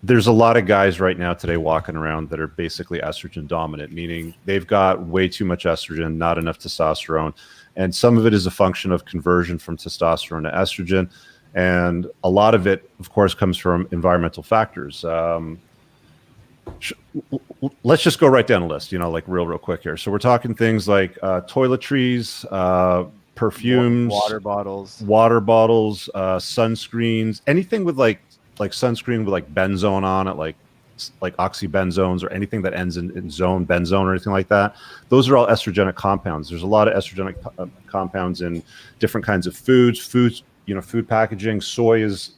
there's a lot of guys right now today walking around that are basically estrogen dominant, meaning they've got way too much estrogen, not enough testosterone. And some of it is a function of conversion from testosterone to estrogen. And a lot of it, of course, comes from environmental factors. Let's just go right down the list, like real quick here. So we're talking things like toiletries, perfumes, water bottles, sunscreens, anything with like sunscreen with like benzone on it, like oxybenzones or anything that ends in zone, benzone or anything like that. Those are all estrogenic compounds. There's a lot of estrogenic compounds in different kinds of foods, food packaging. Soy is,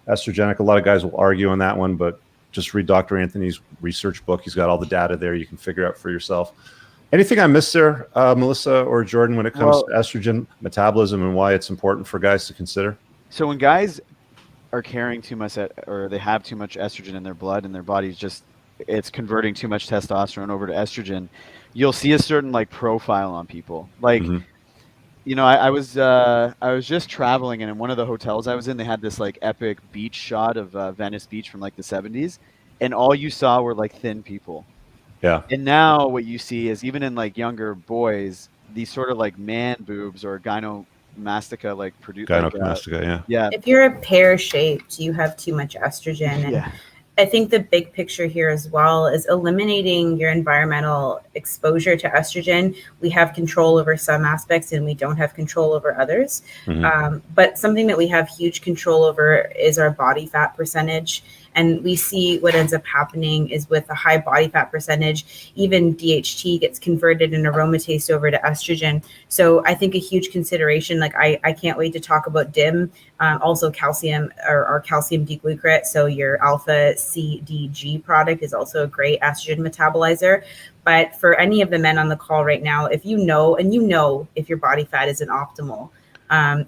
estrogenic. A lot of guys will argue on that one, but just read Dr. Anthony's research book. He's got all the data there. You can figure out for yourself. Anything I missed there, Melissa or Jordan, when it comes to estrogen metabolism and why it's important for guys to consider? So when guys are carrying too much, or they have too much estrogen in their blood and their body's it's converting too much testosterone over to estrogen, you'll see a certain profile on people. I was just traveling, and in one of the hotels I was in, they had this epic beach shot of Venice Beach from the 70s, and all you saw were thin people. Yeah. And now what you see is, even in younger boys, these sort of man boobs or gynecomastia produce. Gynecomastia, yeah. If you're pear-shaped, you have too much estrogen. And yeah. I think the big picture here as well is eliminating your environmental exposure to estrogen. We have control over some aspects and we don't have control over others. Mm-hmm. But something that we have huge control over is our body fat percentage. And we see what ends up happening is with a high body fat percentage, even DHT gets converted in aromatase over to estrogen. So I think a huge consideration, I can't wait to talk about DIM, also calcium or calcium D-glucarate. So your alpha CDG product is also a great estrogen metabolizer. But for any of the men on the call right now, if you know if your body fat isn't optimal,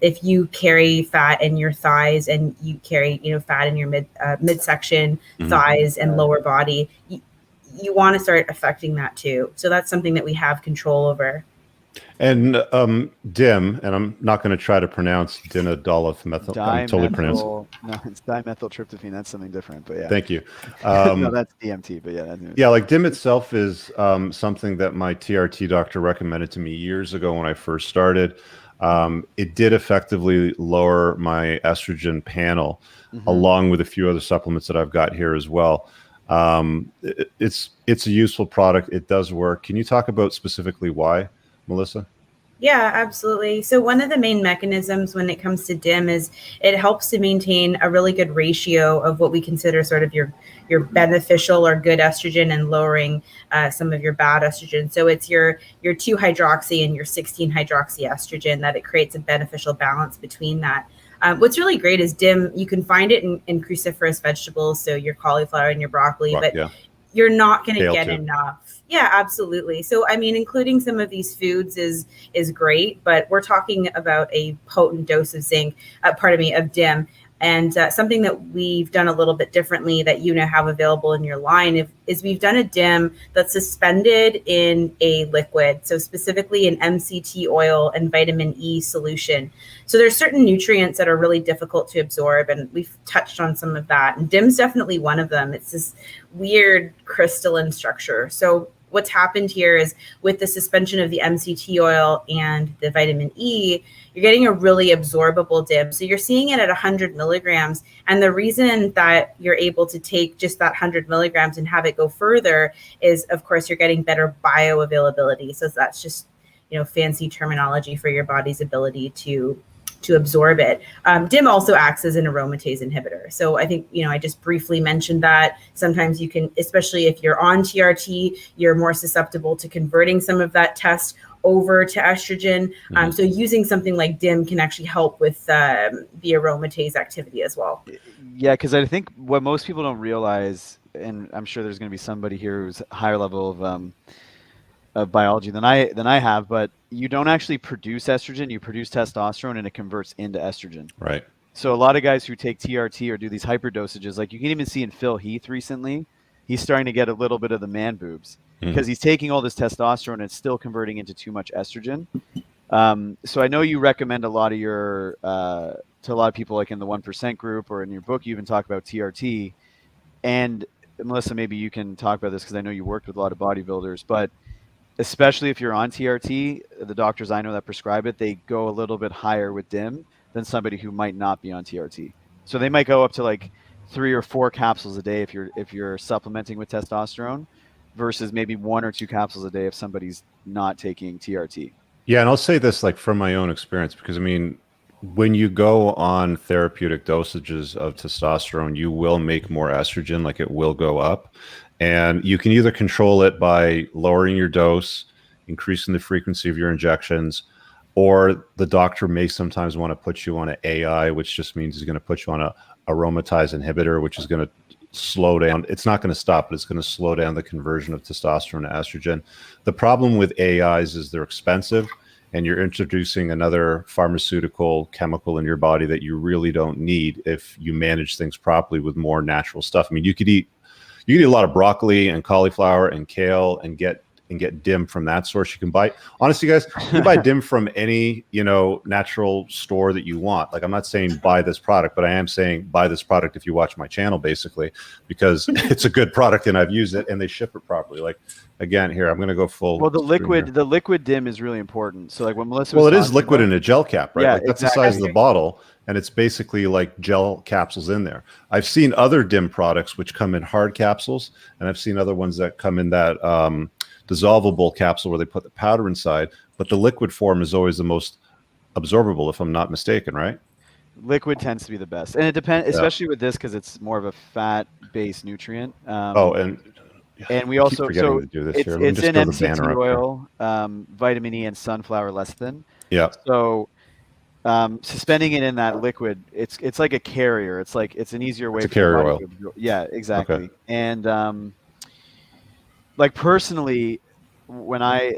if you carry fat in your thighs and you carry, fat in your midsection, Mm-hmm. thighs and lower body, you want to start affecting that too. So that's something that we have control over. And DIM, and I'm not going to try to pronounce dinadolphimethyl. I'm totally pronouncing. No, it's dimethyltryptophan. That's something different, but yeah. Thank you. No, that's DMT, but yeah. Yeah, DIM itself is something that my TRT doctor recommended to me years ago when I first started. It did effectively lower my estrogen panel, mm-hmm. along with a few other supplements that I've got here as well. It's a useful product. It does work. Can you talk about specifically why, Melissa? Yeah, absolutely. So one of the main mechanisms when it comes to DIM is it helps to maintain a really good ratio of what we consider sort of your beneficial or good estrogen and lowering some of your bad estrogen. So it's your 2-hydroxy and your 16-hydroxy estrogen that it creates a beneficial balance between that. What's really great is DIM, you can find it in cruciferous vegetables, so your cauliflower and your broccoli, but you're not going to get enough. Yeah, absolutely. So, including some of these foods is great, but we're talking about a potent dose of zinc, of DIM. And something that we've done a little bit differently that have available in your line is we've done a DIM that's suspended in a liquid. So specifically an MCT oil and vitamin E solution. So there's certain nutrients that are really difficult to absorb, and we've touched on some of that. And DIM's definitely one of them. It's this weird crystalline structure. So what's happened here is with the suspension of the MCT oil and the vitamin E, you're getting a really absorbable DIM. So you're seeing it at 100 milligrams. And the reason that you're able to take just that 100 milligrams and have it go further is, of course, you're getting better bioavailability. So that's just, fancy terminology for your body's ability to absorb it. DIM also acts as an aromatase inhibitor. So I think, I just briefly mentioned that sometimes you can, especially if you're on TRT, you're more susceptible to converting some of that test over to estrogen. Mm-hmm. So using something like DIM can actually help with the aromatase activity as well. Yeah, because I think what most people don't realize, and I'm sure there's going to be somebody here who's higher level of biology than I have, but you don't actually produce estrogen, you produce testosterone, and it converts into estrogen. Right. So a lot of guys who take TRT or do these hyper dosages, you can even see in Phil Heath recently, he's starting to get a little bit of the man boobs because he's taking all this testosterone and it's still converting into too much estrogen. So I know you recommend a lot of to a lot of people in the 1% group, or in your book you even talk about TRT. And Melissa, maybe you can talk about this because I know you worked with a lot of bodybuilders, but especially if you're on TRT, the doctors I know that prescribe it, they go a little bit higher with DIM than somebody who might not be on TRT. So they might go up to like 3 or 4 capsules a day if you're supplementing with testosterone, versus maybe 1 or 2 capsules a day if somebody's not taking TRT. Yeah, and I'll say this like from my own experience, because I mean, when you go on therapeutic dosages of testosterone, you will make more estrogen, like it will go up. And you can either control it by lowering your dose, increasing the frequency of your injections, or the doctor may sometimes want to put you on an AI, which just means he's going to put you on a aromatase inhibitor, which is going to slow down. It's not going to stop, but it's going to slow down the conversion of testosterone to estrogen. The problem with AIs is they're expensive, and you're introducing another pharmaceutical chemical in your body that you really don't need if you manage things properly with more natural stuff. I mean, you could eat a lot of broccoli and cauliflower and kale and get DIM from that source. You can buy, honestly, guys, you can buy DIM from any, natural store that you want. Like, I'm not saying buy this product, but I am saying buy this product if you watch my channel, basically, because it's a good product and I've used it and they ship it properly. Like, again, here, I'm going to go full. Well, the liquid DIM is really important. So like when Melissa was it is liquid in a gel cap, right? Yeah, like that's exactly the size of the bottle, and it's basically like gel capsules in there. I've seen other DIM products which come in hard capsules, and I've seen other ones that come in that dissolvable capsule where they put the powder inside, but the liquid form is always the most absorbable, if I'm not mistaken, right? Liquid tends to be the best, and it depends, especially with this, because it's more of a fat-based nutrient. And we also, so it's in MCT oil, vitamin E, and sunflower lecithin. Yeah. So suspending it in that liquid, it's like a carrier. It's like it's an easier way. It's a carrier oil. Yeah, exactly. Okay. And like personally, when I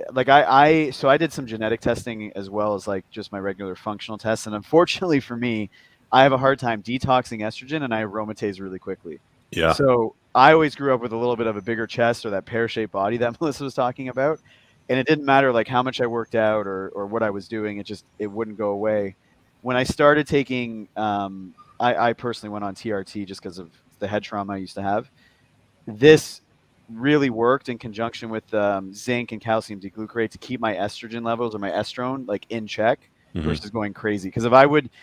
did some genetic testing as well as like just my regular functional tests, and unfortunately for me, I have a hard time detoxing estrogen, and I aromatase really quickly. Yeah. So I always grew up with a little bit of a bigger chest or that pear-shaped body that Melissa was talking about. And it didn't matter like how much I worked out or what I was doing. It wouldn't go away. When I started taking, I personally went on TRT just because of the head trauma I used to have. This really worked in conjunction with zinc and calcium D-glucarate to keep my estrogen levels or my estrone like in check versus going crazy. Because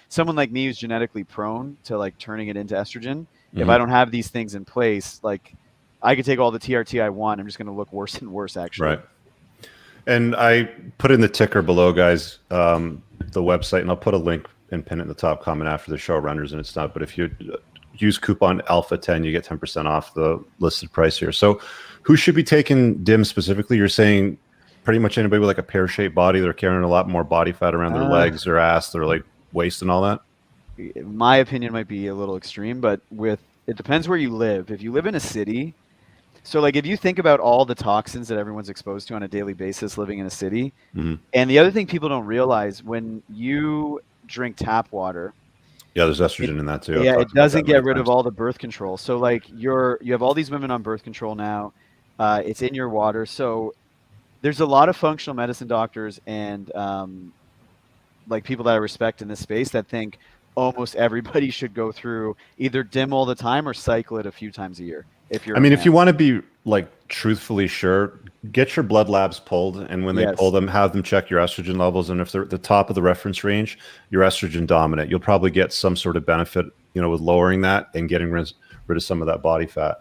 someone like me who's genetically prone to like turning it into estrogen, if I don't have these things in place, like I could take all the TRT I want. I'm just going to look worse and worse, actually. Right. And I put in the ticker below, guys, the website, and I'll put a link and pin it in the top comment after the show renders, and it's not. But if you use coupon Alpha10, you get 10% off the listed price here. So who should be taking DIM specifically? You're saying pretty much anybody with like a pear-shaped body, they're carrying a lot more body fat around their legs, their ass, their like waist and all that? My opinion might be a little extreme, but it depends where you live. If you live in a city, so like if you think about all the toxins that everyone's exposed to on a daily basis living in a city, and the other thing people don't realize, when you drink tap water, there's estrogen in that too. Yeah, it doesn't get rid of all the birth control. So like you have all these women on birth control now. It's in your water. So there's a lot of functional medicine doctors and like people that I respect in this space that think almost everybody should go through either DIM all the time or cycle it a few times a year. If you want to be like truthfully sure, get your blood labs pulled, and when they pull them, have them check your estrogen levels, and if they're at the top of the reference range, you're estrogen dominant. You'll probably get some sort of benefit, with lowering that and getting rid of some of that body fat.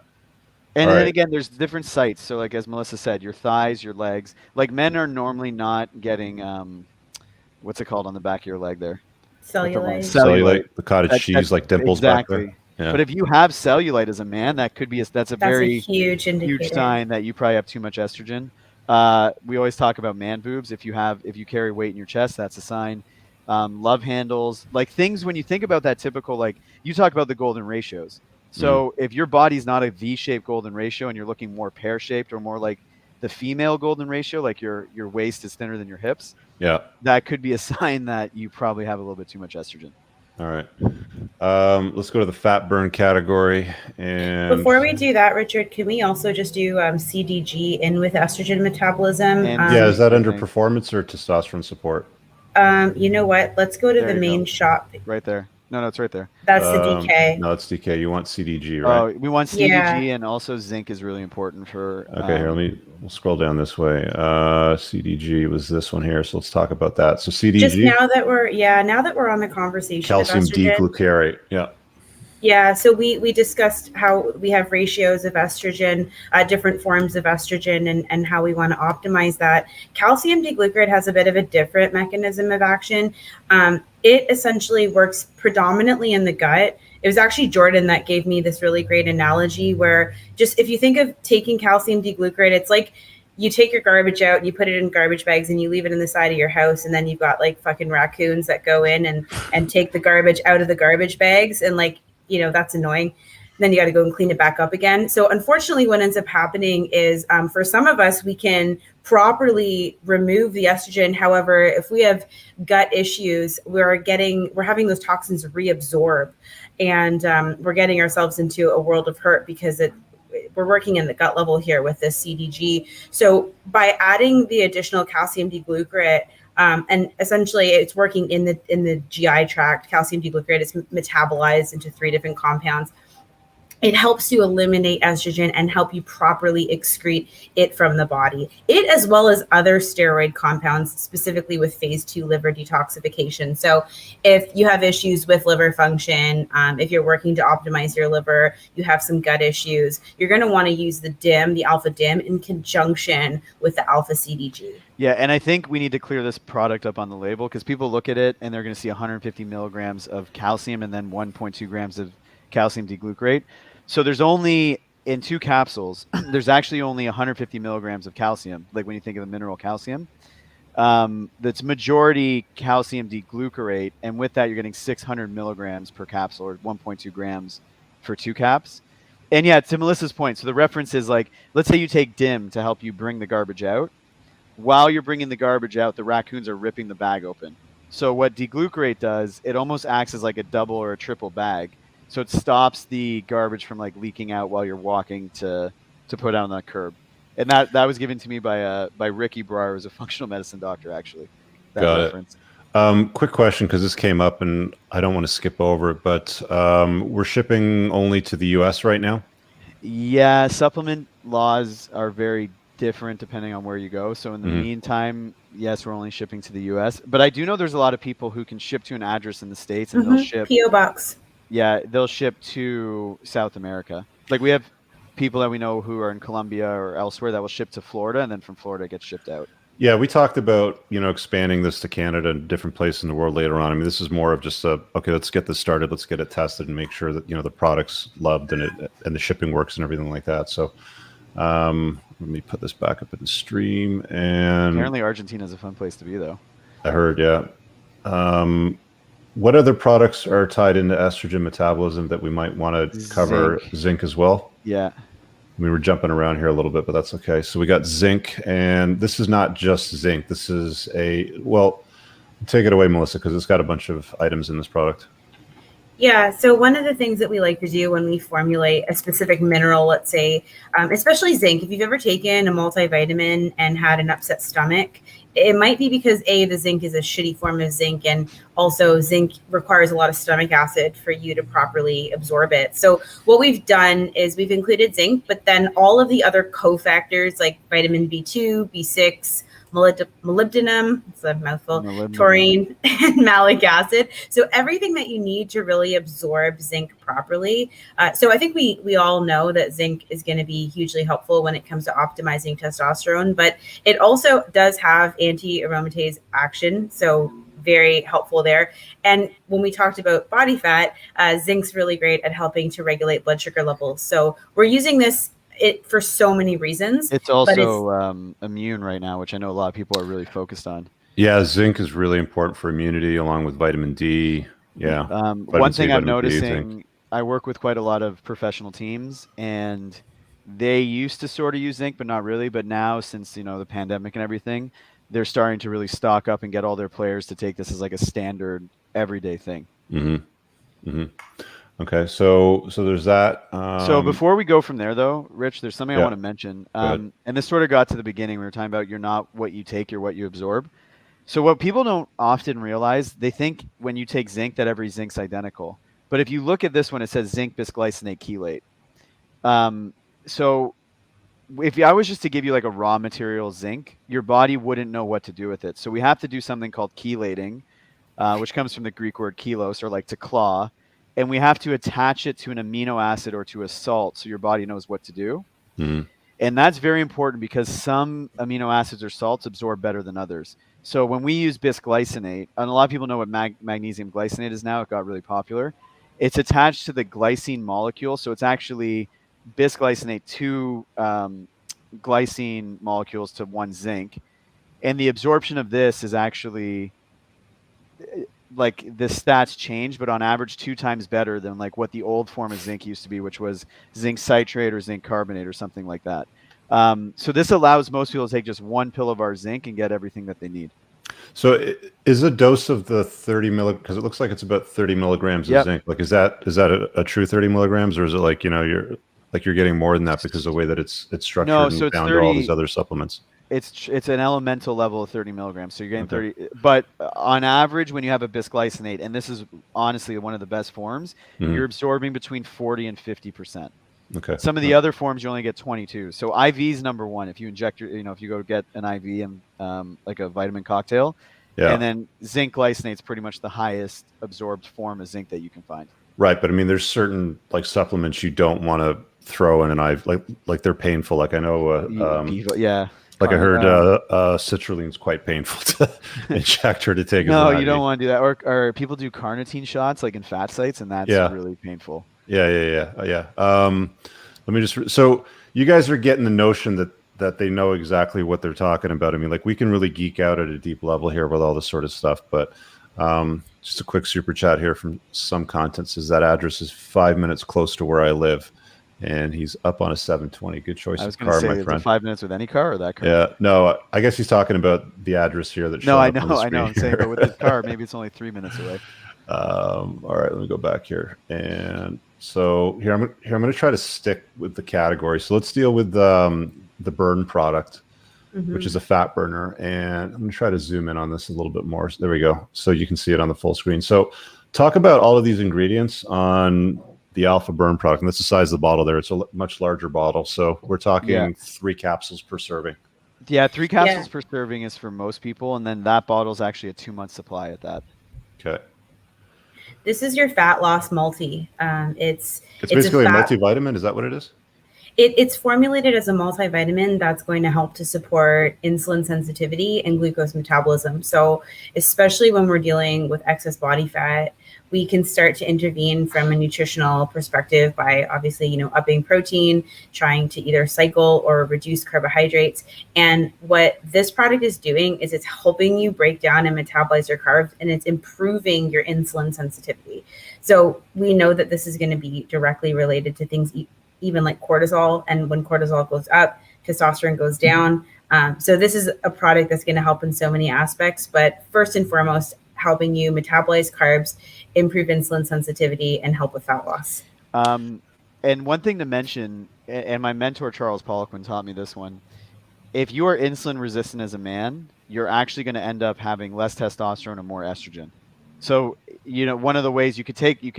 And then again, there's different sites. So like as Melissa said, your thighs, your legs. Like men are normally not getting what's it called on the back of your leg there? Cellulite. The cottage cheese, like dimples back there. Yeah. But if you have cellulite as a man, that's a very huge sign that you probably have too much estrogen. We always talk about man boobs. If you carry weight in your chest, that's a sign. Love handles, like things when you think about that typical, like you talk about the golden ratios. So if your body's not a V-shaped golden ratio and you're looking more pear-shaped or more like the female golden ratio, like your waist is thinner than your hips, that could be a sign that you probably have a little bit too much estrogen. All right. Let's go to the fat burn category. And before we do that, Richard, can we also just do CDG in with estrogen metabolism? Is that under performance or testosterone support? You know what? Let's go to the main shop. Right there. No, it's right there. That's the DK. No, it's DK. You want CDG, right? Oh, we want CDG, and also zinc is really important for. Okay, here, we'll scroll down this way. CDG was this one here, so let's talk about that. So CDG. Just now that we're on the conversation. Calcium D-glucarate. Yeah. Yeah, so we discussed how we have ratios of estrogen, different forms of estrogen, and how we want to optimize that. Calcium D-glucarate has a bit of a different mechanism of action. It essentially works predominantly in the gut. It was actually Jordan that gave me this really great analogy where just if you think of taking calcium D-glucarate, it's like you take your garbage out, you put it in garbage bags, and you leave it in the side of your house, and then you've got like fucking raccoons that go in and take the garbage out of the garbage bags, and like, you know, that's annoying. Then you got to go and clean it back up again. So unfortunately, what ends up happening is for some of us, we can properly remove the estrogen. However, if we have gut issues, we're having those toxins reabsorb, and we're getting ourselves into a world of hurt because we're working in the gut level here with this CDG. So by adding the additional calcium D-glucarate, and essentially it's working in the GI tract. Calcium D-glucarate is metabolized into 3 different compounds. It helps to eliminate estrogen and help you properly excrete it from the body. It, as well as other steroid compounds, specifically with phase 2 liver detoxification. So if you have issues with liver function, if you're working to optimize your liver, you have some gut issues, you're going to want to use the DIM, the alpha DIM, in conjunction with the alpha CDG. Yeah, and I think we need to clear this product up on the label because people look at it and they're going to see 150 milligrams of calcium and then 1.2 grams of calcium D-glucarate. So there's only, in 2 capsules, there's actually only 150 milligrams of calcium, like when you think of the mineral calcium. That's majority calcium D-glucarate, and with that you're getting 600 milligrams per capsule, or 1.2 grams for 2 caps. And yeah, to Melissa's point, so the reference is like, let's say you take DIM to help you bring the garbage out. While you're bringing the garbage out, the raccoons are ripping the bag open. So what D-glucarate does, it almost acts as like a double or a triple bag. So it stops the garbage from like leaking out while you're walking to put out on that curb. And that was given to me by Ricky Breyer, who's a functional medicine doctor, actually. Got reference. It. Quick question, because this came up and I don't want to skip over it, but we're shipping only to the US right now? Yeah, supplement laws are very different depending on where you go. So in the meantime, yes, we're only shipping to the US. But I do know there's a lot of people who can ship to an address in the States and they'll ship P.O. Box. Yeah, they'll ship to South America. Like we have people that we know who are in Colombia or elsewhere that will ship to Florida, and then from Florida it gets shipped out. Yeah, we talked about, expanding this to Canada and different places in the world later on. I mean, this is more of just okay, let's get this started, let's get it tested and make sure that, the product's loved and the shipping works and everything like that. So let me put this back up in the stream. And apparently Argentina is a fun place to be, though. I heard, yeah. What other products are tied into estrogen metabolism that we might want to cover? Zinc as well? Yeah. We were jumping around here a little bit, but that's okay. So we got zinc, and this is not just zinc. This is take it away, Melissa, because it's got a bunch of items in this product. Yeah, so one of the things that we like to do when we formulate a specific mineral, let's say, especially zinc, if you've ever taken a multivitamin and had an upset stomach, it might be because the zinc is a shitty form of zinc, and also zinc requires a lot of stomach acid for you to properly absorb it. So what we've done is we've included zinc, but then all of the other cofactors like vitamin B2, B6, molybdenum, it's a mouthful, taurine, and malic acid. So everything that you need to really absorb zinc properly. So I think we all know that zinc is going to be hugely helpful when it comes to optimizing testosterone, but it also does have anti-aromatase action. So very helpful there. And when we talked about body fat, zinc's really great at helping to regulate blood sugar levels. So we're using this for so many reasons. It's also immune right now, which I know a lot of people are really focused on. Yeah, zinc is really important for immunity, along with vitamin D. Yeah. One thing I'm noticing, I work with quite a lot of professional teams, and they used to sort of use zinc, but not really. But now, since the pandemic and everything, they're starting to really stock up and get all their players to take this as like a standard everyday thing. Okay, so there's that. So before we go from there, though, Rich, there's something I want to mention. And this sort of got to the beginning. We were talking about you're not what you take, you're what you absorb. So what people don't often realize, they think when you take zinc that every zinc's identical. But if you look at this one, it says zinc bisglycinate chelate. So if I was just to give you like a raw material zinc, your body wouldn't know what to do with it. So we have to do something called chelating, which comes from the Greek word chelos, or like to claw. And we have to attach it to an amino acid or to a salt so your body knows what to do. Mm. And that's very important because some amino acids or salts absorb better than others. So when we use bisglycinate, and a lot of people know what magnesium glycinate is now, it got really popular. It's attached to the glycine molecule. So it's actually bisglycinate, 2 glycine molecules to 1 zinc. And the absorption of this is actually, like, the stats change, but on average 2 times better than like what the old form of zinc used to be, which was zinc citrate or zinc carbonate or something like that. So this allows most people to take just 1 pill of our zinc and get everything that they need. So is a dose of the 30 milligrams, because it looks like it's about 30 milligrams of zinc. Like, is that a true 30 milligrams, or is it like, you're getting more than that because of the way that it's structured? No, so it's down 30, to all these other supplements. It's an elemental level of 30 milligrams. So you're getting 30, but on average, when you have a bisglycinate, and this is honestly one of the best forms, you're absorbing between 40 and 50%. Okay. Some of the other forms you only get 22. So IV is number 1. If you inject if you go get an IV and like a vitamin cocktail, and then zinc glycinate is pretty much the highest absorbed form of zinc that you can find. Right, but I mean, there's certain like supplements you don't want to throw in an IV, like they're painful. Like I know, Like I heard citrulline's quite painful to inject or to take. No, you don't want to do that. Or people do carnitine shots like in fat sites, and that's really painful. Yeah. Let me just. So you guys are getting the notion that they know exactly what they're talking about. I mean, like we can really geek out at a deep level here with all this sort of stuff, but just a quick super chat here from some content says that address is 5 minutes close to where I live. And he's up on a 720. Good choice of car, my friend. 5 minutes with any car or that car? Yeah, no, I guess he's talking about the address here. I know. I'm saying, but with his car, maybe it's only 3 minutes away. All right, let me go back here. And so here I'm going to try to stick with the category. So let's deal with the burn product, which is a fat burner. And I'm going to try to zoom in on this a little bit more. So there we go. So you can see it on the full screen. So talk about all of these ingredients on the Alpha Burn product, and that's the size of the bottle there. It's a much larger bottle. So we're talking 3 capsules per serving. Yeah, 3 capsules per serving is for most people. And then that bottle is actually a 2-month supply at that. Okay. This is your fat loss multi. It's basically a multivitamin. Is that what it is? It's formulated as a multivitamin that's going to help to support insulin sensitivity and glucose metabolism. So especially when we're dealing with excess body fat, we can start to intervene from a nutritional perspective by obviously, upping protein, trying to either cycle or reduce carbohydrates. And what this product is doing is it's helping you break down and metabolize your carbs, and it's improving your insulin sensitivity. So we know that this is going to be directly related to things even like cortisol. And when cortisol goes up, testosterone goes down. So this is a product that's going to help in so many aspects, but first and foremost, helping you metabolize carbs, improve insulin sensitivity, and help with fat loss. And one thing to mention, and my mentor Charles Poliquin taught me this one, if you are insulin resistant as a man, you're actually going to end up having less testosterone and more estrogen. So, one of the ways you could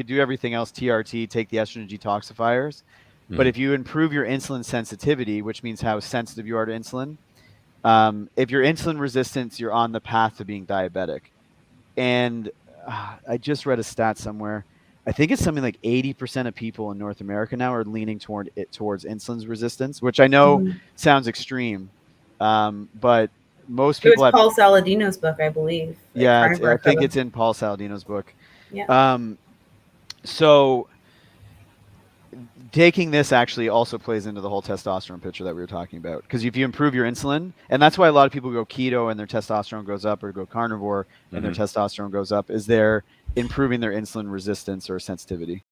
do everything else, TRT, take the estrogen detoxifiers, but if you improve your insulin sensitivity, which means how sensitive you are to insulin, if you're insulin resistant, you're on the path to being diabetic. And I just read a stat somewhere. I think it's something like 80% of people in North America now are leaning towards insulin resistance, which I know sounds extreme, but most people. It was Paul Saladino's book, I believe. Yeah, I think it's in Paul Saladino's book. Yeah. So taking this actually also plays into the whole testosterone picture that we were talking about, because if you improve your insulin, and that's why a lot of people go keto and their testosterone goes up, or go carnivore and their testosterone goes up, is they're improving their insulin resistance or sensitivity.